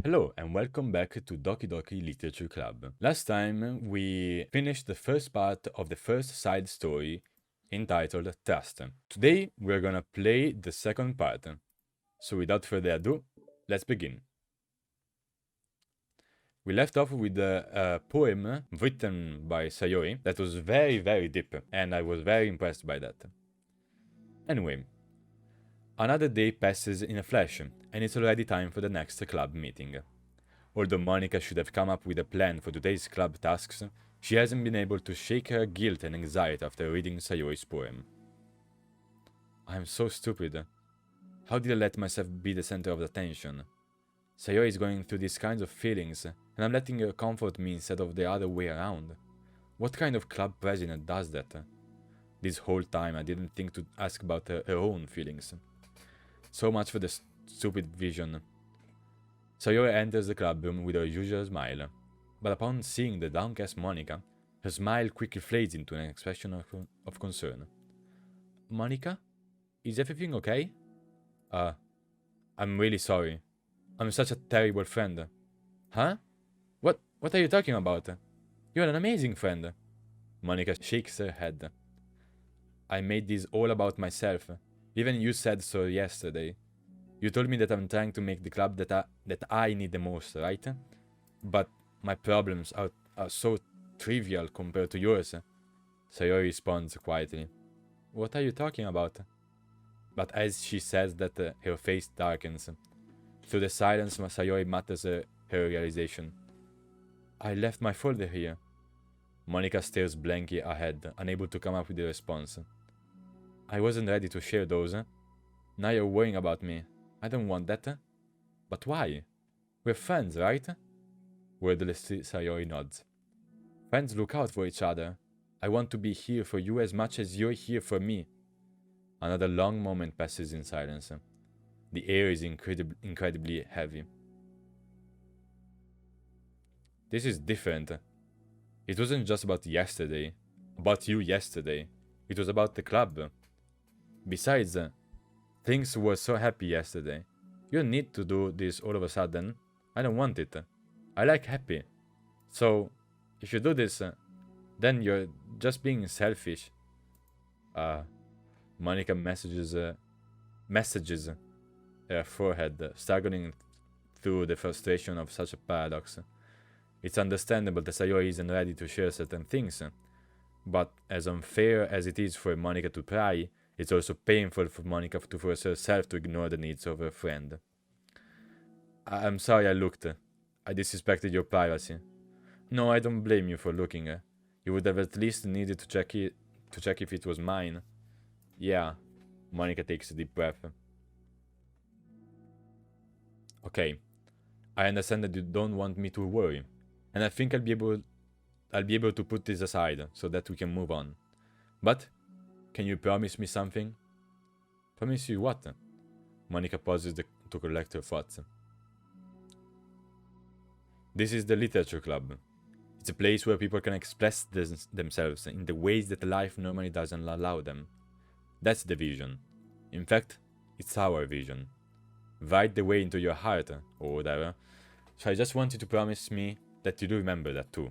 Hello and welcome back to Doki Literature Club. Last time we finished the first part of the first side story entitled Trust. Today we're gonna play the second part. So without further ado, let's begin. We left off with a poem written by Sayori that was very deep and I was very impressed by that. Anyway, another day passes in a flash and it's already time for the next club meeting. Although Monica should have come up with a plan for today's club tasks, she hasn't been able to shake her guilt and anxiety after reading Sayori's poem. I'm so stupid. How did I let myself be the center of attention? Sayori is going through these kinds of feelings, and I'm letting her comfort me instead of the other way around. What kind of club president does that? This whole time I didn't think to ask about her own feelings. So much for the stupid vision. Sayori enters the club room with her usual smile, but upon seeing the downcast Monica, her smile quickly fades into an expression of concern. Monica? Is everything okay? I'm really sorry. I'm such a terrible friend. Huh? What are you talking about? You're an amazing friend. Monica shakes her head. I made this all about myself. Even you said so yesterday. You told me that I'm trying to make the club that I need the most, right? But my problems are so trivial compared to yours. Sayori responds quietly. What are you talking about? But as she says that, her face darkens. Through the silence, Sayori mutters her realization. I left my folder here. Monica stares blankly ahead, unable to come up with a response. I wasn't ready to share those. Now you're worrying about me. I don't want that. But why? We're friends, right? Wordlessly, Sayori nods. Friends look out for each other. I want to be here for you as much as you're here for me. Another long moment passes in silence. The air is incredibly heavy. This is different. It wasn't just about yesterday, about you yesterday. It was about the club. Besides, things were so happy yesterday. You don't need to do this all of a sudden. I don't want it. I like happy. So, if you do this, then you're just being selfish. Monica messages her forehead, struggling through the frustration of such a paradox. It's understandable that Sayori isn't ready to share certain things, but as unfair as it is for Monica to pry, it's also painful for Monica to force herself to ignore the needs of her friend. I'm sorry I looked. I disrespected your privacy. No, I don't blame you for looking. You would have at least needed to check if it was mine. Yeah, Monica takes a deep breath. Okay, I understand that you don't want me to worry, and I think I'll be able to put this aside so that we can move on. But can you promise me something? Promise you what? Monica pauses to collect her thoughts. This is the literature club. It's a place where people can express themselves in the ways that life normally doesn't allow them. That's the vision. In fact, it's our vision. Write the way into your heart, or whatever. So I just want you to promise me that you do remember that too.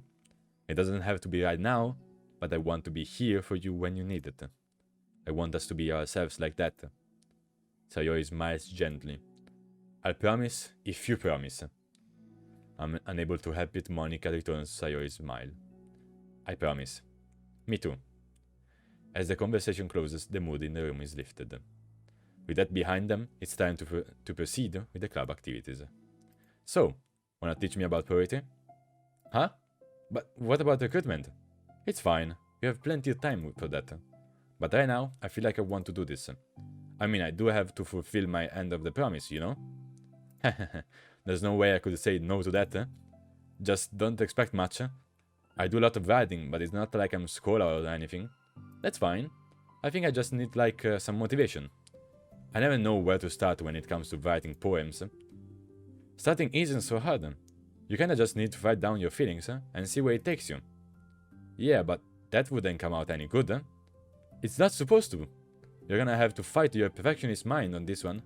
It doesn't have to be right now, but I want to be here for you when you need it. I want us to be ourselves like that. Sayori smiles gently. I'll promise if you promise. I'm unable to help it. Monica returns Sayori's smile. I promise. Me too. As the conversation closes, the mood in the room is lifted. With that behind them, it's time to proceed with the club activities. So, wanna teach me about poetry? Huh? But what about recruitment? It's fine, we have plenty of time for that. But right now, I feel like I want to do this. I mean, I do have to fulfill my end of the promise, you know? There's no way I could say no to that. Just don't expect much. I do a lot of writing, but it's not like I'm a scholar or anything. That's fine. I think I just need like some motivation. I never know where to start when it comes to writing poems. Starting isn't so hard. You kinda just need to write down your feelings and see where it takes you. Yeah, but that wouldn't come out any good. It's not supposed to. You're gonna have to fight your perfectionist mind on this one.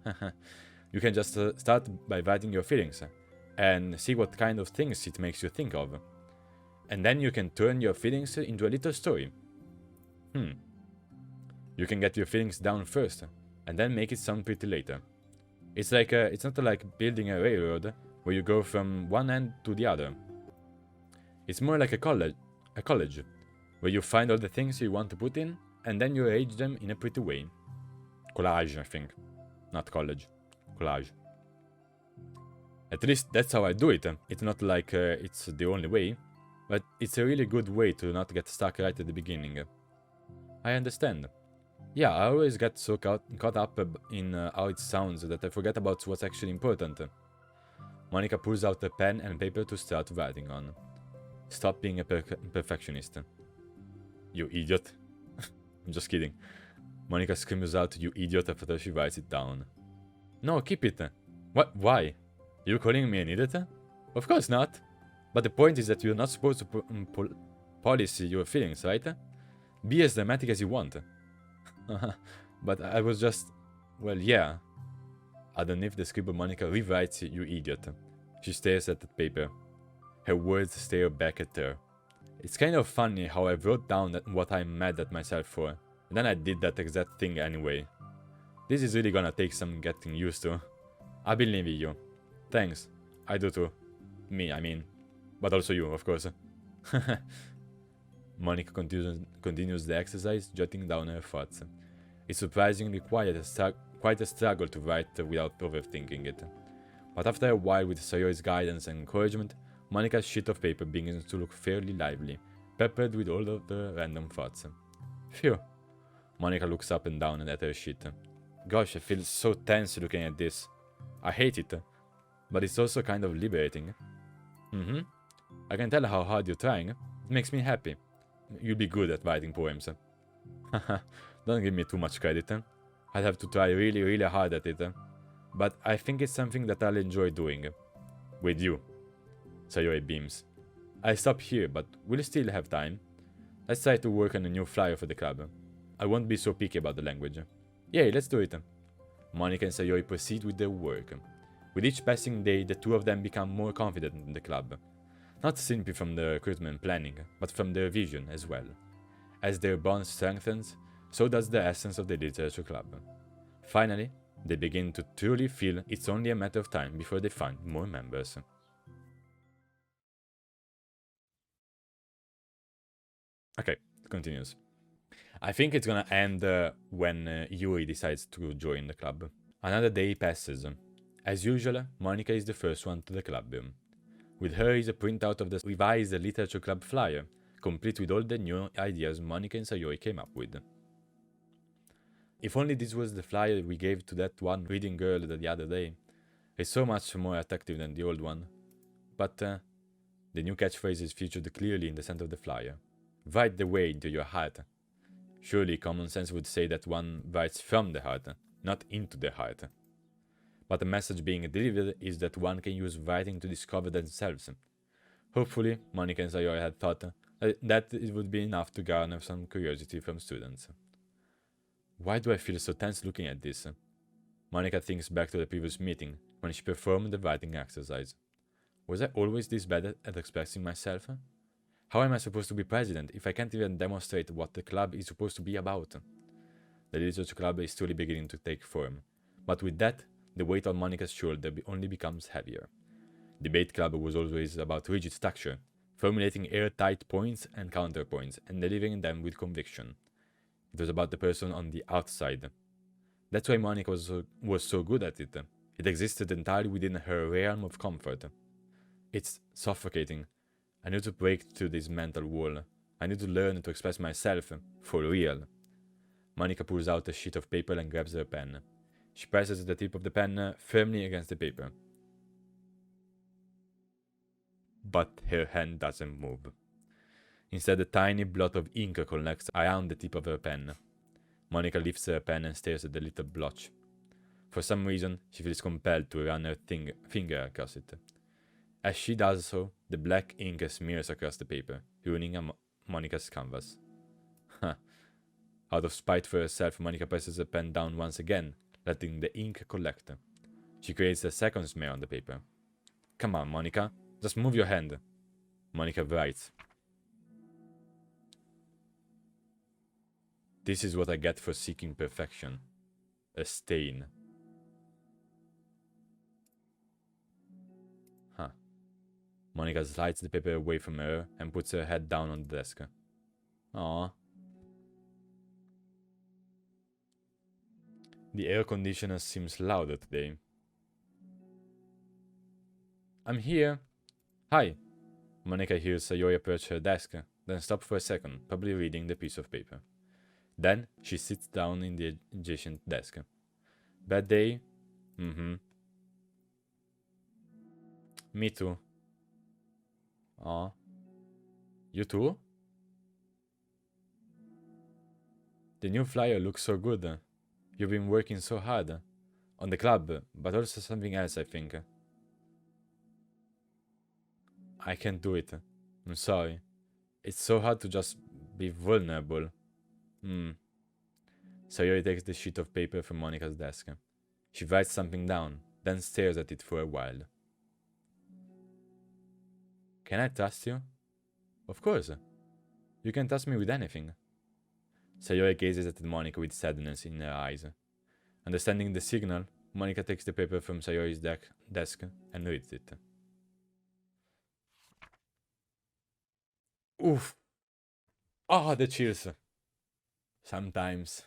You can just start by writing your feelings. and see what kind of things it makes you think of. And then you can turn your feelings into a little story. You can get your feelings down first, and then make it sound pretty later. It's like it's not like building a railroad where you go from one end to the other. It's more like a college, where you find all the things you want to put in, and then you arrange them in a pretty way. Collage, I think. Not college. Collage. At least that's how I do it. It's not like it's the only way, but it's a really good way to not get stuck right at the beginning. I understand. Yeah, I always get so caught up in how it sounds that I forget about what's actually important. Monica pulls out a pen and paper to start writing on. Stop being a perfectionist. You idiot. I'm just kidding. Monica screams out, "You idiot," after she writes it down. No, keep it. What? Why? You calling me an idiot? Of course not. But the point is that you're not supposed to police your feelings, right? Be as dramatic as you want. But I was just... Well, yeah. Underneath the scribble, Monica rewrites, "You idiot." She stares at the paper. Her words stare back at her. It's kind of funny how I wrote down what I'm mad at myself for, and then I did that exact thing anyway. This is really gonna take some getting used to. I believe in you. Thanks. I do too. Me, I mean. But also you, of course. Monica continues the exercise, jotting down her thoughts. It's surprisingly quite a struggle to write without overthinking it. But after a while, with Sayori's guidance and encouragement, Monica's sheet of paper begins to look fairly lively, peppered with all of the random thoughts. Phew. Monica looks up and down at her sheet. Gosh, I feel so tense looking at this. I hate it, but it's also kind of liberating. I can tell how hard you're trying. It makes me happy. You'll be good at writing poems. Don't give me too much credit. I'd have to try really, really hard at it. But I think it's something that I'll enjoy doing. With you. Sayori beams. I stop here, but we'll still have time. Let's try to work on a new flyer for the club. I won't be so picky about the language. Yay, let's do it. Monica and Sayori proceed with their work. With each passing day, the two of them become more confident in the club. Not simply from the recruitment planning, but from their vision as well. As their bond strengthens, so does the essence of the literature club. Finally, they begin to truly feel it's only a matter of time before they find more members. Okay, it continues. I think it's gonna end when Yuri decides to join the club. Another day passes. As usual, Monica is the first one to the club room. With her is a printout of the revised literature club flyer, complete with all the new ideas Monica and Sayori came up with. If only this was the flyer we gave to that one reading girl the other day. It's so much more attractive than the old one. But the new catchphrase is featured clearly in the center of the flyer. Write the way into your heart. Surely common sense would say that one writes from the heart, not into the heart. But the message being delivered is that one can use writing to discover themselves. Hopefully, Monica and Sayori had thought that it would be enough to garner some curiosity from students. Why do I feel so tense looking at this? Monica thinks back to the previous meeting, when she performed the writing exercise. Was I always this bad at expressing myself? How am I supposed to be president if I can't even demonstrate what the club is supposed to be about? The literature club is slowly beginning to take form, but with that, the weight on Monica's shoulder only becomes heavier. Debate club was always about rigid structure, formulating airtight points and counterpoints and delivering them with conviction. It was about the person on the outside. That's why Monica was so good at it. It existed entirely within her realm of comfort. It's suffocating. I need to break through this mental wall. I need to learn to express myself, for real. Monica pulls out a sheet of paper and grabs her pen. She presses the tip of the pen firmly against the paper. But her hand doesn't move. Instead, a tiny blot of ink collects around the tip of her pen. Monica lifts her pen and stares at the little blotch. For some reason, she feels compelled to run her finger across it. As she does so, the black ink smears across the paper, ruining Monica's canvas. Out of spite for herself, Monica presses the pen down once again, letting the ink collect. She creates a second smear on the paper. Come on, Monica. Just move your hand. Monica writes. This is what I get for seeking perfection. A stain. Huh. Monica slides the paper away from her and puts her head down on the desk. Aww. The air conditioner seems louder today. I'm here. Hi. Monica hears Sayori approach her desk, then stop for a second, probably reading the piece of paper. Then she sits down in the adjacent desk. Bad day? Mm-hmm. Me too. Aw. You too? The new flyer looks so good. You've been working so hard. On the club, but also something else, I think. I can't do it. I'm sorry. It's so hard to just be vulnerable. Sayori takes the sheet of paper from Monica's desk. She writes something down, then stares at it for a while. Can I trust you? Of course. You can trust me with anything. Sayori gazes at Monica with sadness in her eyes. Understanding the signal, Monica takes the paper from Sayori's desk and reads it. Oof. Ah, the chills. Sometimes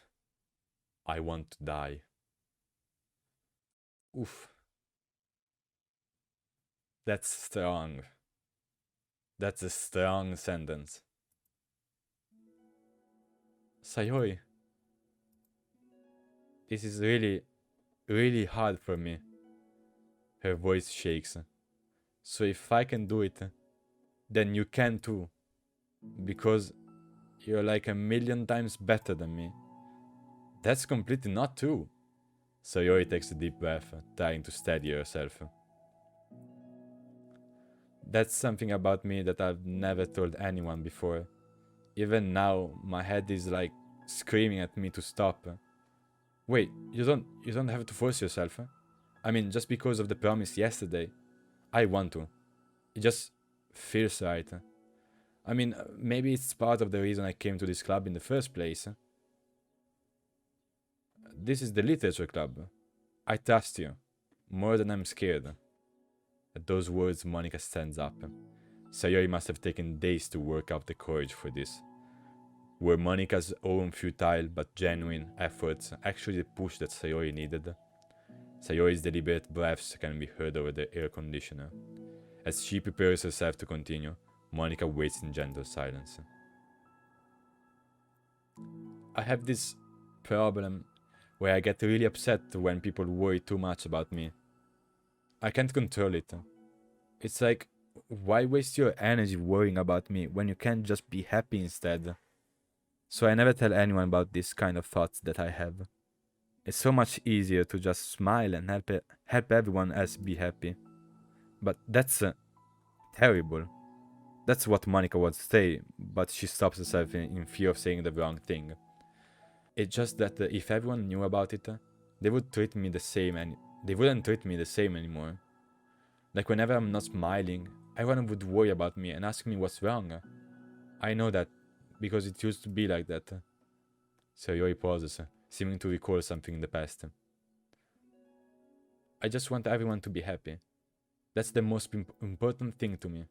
I want to die. Oof. That's strong. That's a strong sentence. Sayori, this is really, really hard for me. Her voice shakes. So if I can do it, then you can too. Because you're like a million times better than me. That's completely not true. Sayori takes a deep breath, trying to steady herself. That's something about me that I've never told anyone before. Even now, my head is like screaming at me to stop. Wait, you don't have to force yourself. I mean, just because of the promise yesterday, I want to. It just feels right. I mean, maybe it's part of the reason I came to this club in the first place. This is the literature club. I trust you, more than I'm scared. At those words, Monica stands up. Sayori must have taken days to work out the courage for this. Were Monica's own futile but genuine efforts actually the push that Sayori needed? Sayori's deliberate breaths can be heard over the air conditioner. As she prepares herself to continue, Monica waits in gentle silence. I have this problem where I get really upset when people worry too much about me. I can't control it. It's like, why waste your energy worrying about me when you can't just be happy instead? So I never tell anyone about this kind of thoughts that I have. It's so much easier to just smile and help everyone else be happy. But that's terrible. That's what Monica would say, but she stops herself in fear of saying the wrong thing. It's just that if everyone knew about it, they would treat me the same and they wouldn't treat me the same anymore. Like whenever I'm not smiling, everyone would worry about me and ask me what's wrong. I know that, because it used to be like that. Sayori pauses, seeming to recall something in the past. I just want everyone to be happy. That's the most important thing to me.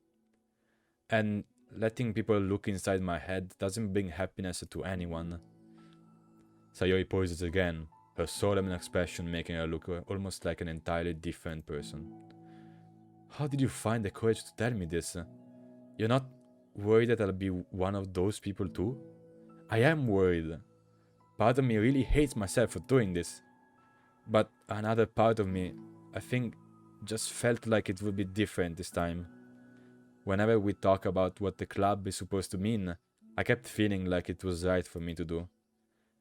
And letting people look inside my head doesn't bring happiness to anyone. Sayori pauses again, her solemn expression making her look almost like an entirely different person. How did you find the courage to tell me this? You're not worried that I'll be one of those people too? I am worried. Part of me really hates myself for doing this. But another part of me, I think, just felt like it would be different this time. Whenever we talk about what the club is supposed to mean, I kept feeling like it was right for me to do.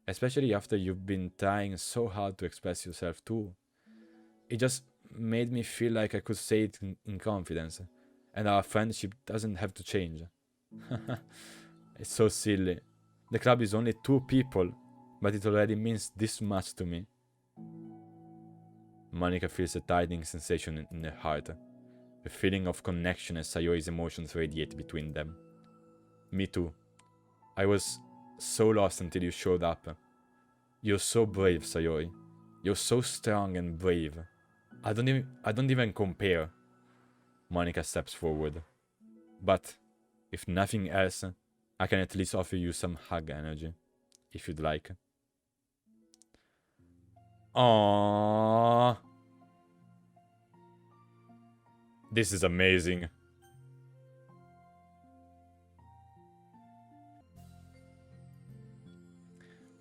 Especially after you've been trying so hard to express yourself too. It just made me feel like I could say it in confidence, and our friendship doesn't have to change. It's so silly. The club is only 2 people, but it already means this much to me. Monica feels a tightening sensation in her heart. A feeling of connection as Sayori's emotions radiate between them. Me too. I was so lost until you showed up. You're so brave, Sayori. You're so strong and brave. I don't even compare. Monika steps forward. But, if nothing else, I can at least offer you some hug energy, if you'd like. Aww. This is amazing.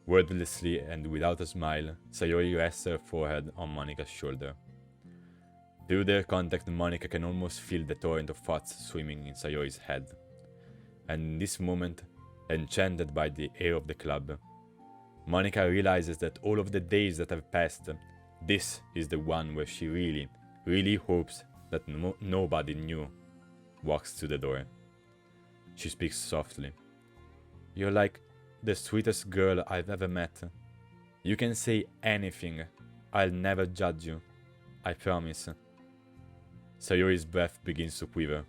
Wordlessly and without a smile, Sayori rests her forehead on Monika's shoulder. Through their contact, Monika can almost feel the torrent of thoughts swimming in Sayori's head. And in this moment, enchanted by the air of the club, Monika realizes that all of the days that have passed, this is the one where she really hopes that nobody new walks through the door. She speaks softly. You're like the sweetest girl I've ever met. You can say anything. I'll never judge you. I promise. Sayori's breath begins to quiver.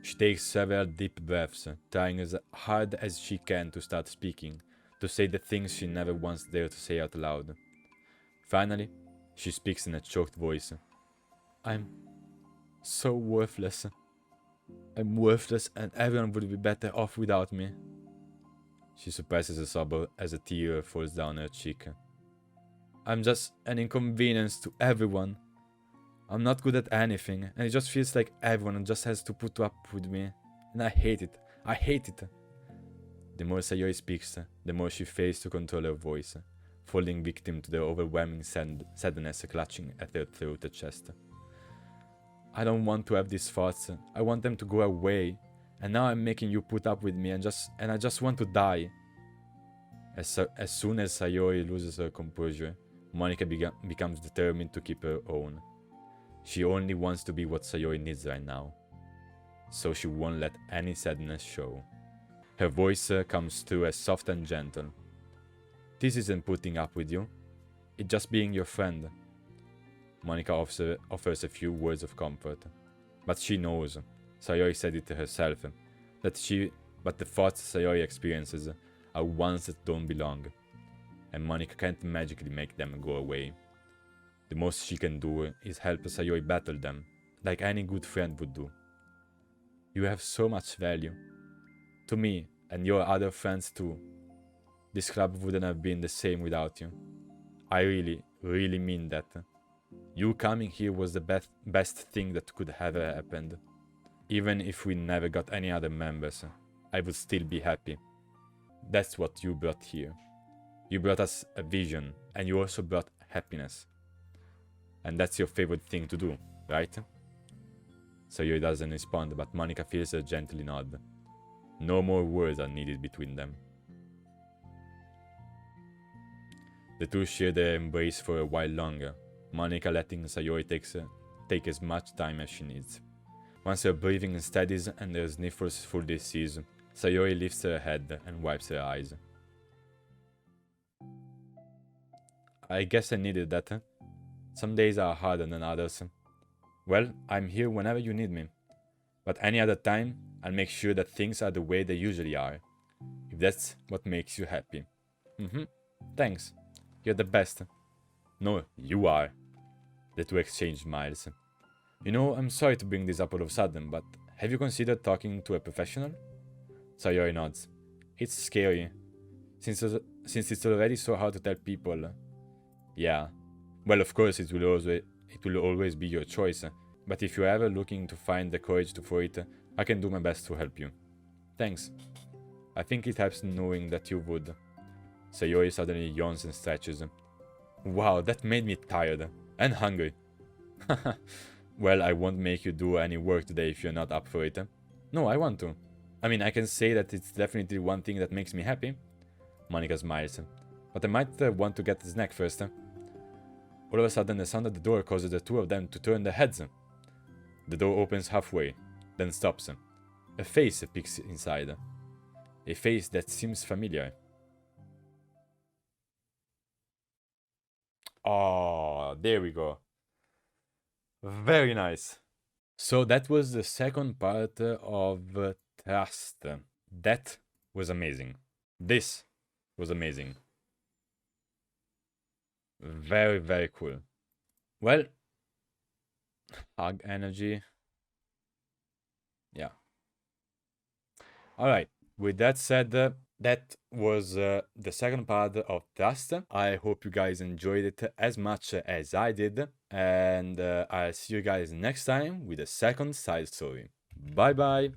She takes several deep breaths, trying as hard as she can to start speaking, to say the things she never once dared to say out loud. Finally, she speaks in a choked voice. I'm so worthless. I'm worthless and everyone would be better off without me. She suppresses a sob as a tear falls down her cheek. I'm just an inconvenience to everyone. I'm not good at anything, and it just feels like everyone just has to put up with me. And I hate it. I hate it. The more Sayori speaks, the more she fails to control her voice, falling victim to the overwhelming sadness clutching at her throat and chest. I don't want to have these thoughts. I want them to go away. And now I'm making you put up with me and I just want to die. As soon as Sayori loses her composure, Monika becomes determined to keep her own. She only wants to be what Sayori needs right now. So she won't let any sadness show. Her voice comes through as soft and gentle. This isn't putting up with you. It's just being your friend. Monika offers a few words of comfort. But she knows, Sayori said it to herself, but the thoughts Sayori experiences are ones that don't belong. And Monika can't magically make them go away. The most she can do is help Sayori battle them, like any good friend would do. You have so much value. To me, and your other friends too. This club wouldn't have been the same without you. I really mean that. You coming here was the best thing that could have happened. Even if we never got any other members, I would still be happy. That's what you brought here. You brought us a vision, and you also brought happiness. And that's your favorite thing to do, right? Sayori doesn't respond, but Monika feels her gently nod. No more words are needed between them. The two share their embrace for a while longer, Monika letting Sayori take as much time as she needs. Once her breathing steadies and her sniffles fully cease, Sayori lifts her head and wipes her eyes. I guess I needed that. Some days are harder than others. Well, I'm here whenever you need me. But any other time, I'll make sure that things are the way they usually are. If that's what makes you happy. Thanks. You're the best. No, you are. The two exchange smiles. You know, I'm sorry to bring this up all of a sudden, but have you considered talking to a professional? Sayori nods. It's scary. Since it's already so hard to tell people. Yeah. Well, of course, it will always be your choice. But if you're ever looking to find the courage for it, I can do my best to help you. Thanks. I think it helps knowing that you would. Sayori suddenly yawns and stretches. Wow, that made me tired. And hungry. Well, I won't make you do any work today if you're not up for it. No, I want to. I mean, I can say that it's definitely one thing that makes me happy. Monika smiles. But I might want to get a snack first. All of a sudden, the sound at the door causes the two of them to turn their heads. The door opens halfway, then stops. A face peeks inside. A face that seems familiar. Oh, there we go. Very nice. So that was the second part of trust. That was amazing. This was amazing. Very, very cool. Well, hug energy. Yeah. All right. With that said, that was the second part of Trust. I hope you guys enjoyed it as much as I did. And I'll see you guys next time with a second side story. Bye bye.